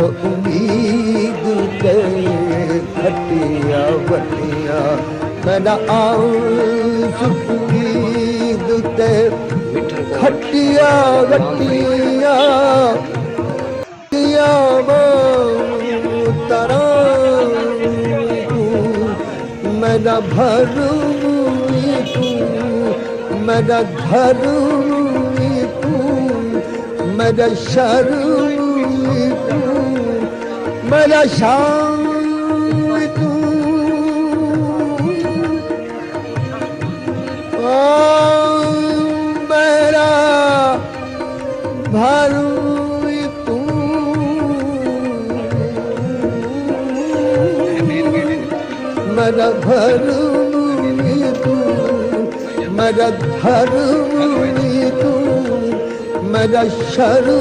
तो उम्मीद के खटिया बटिया मेरा आंसू उम्मीद के खटिया बटिया तरा मेरा भर तू मेरा घर तू मेरा शर तू मेरा शाम तू मेरा भर तू मेरा घर तू मेरा घर तू मेरा शर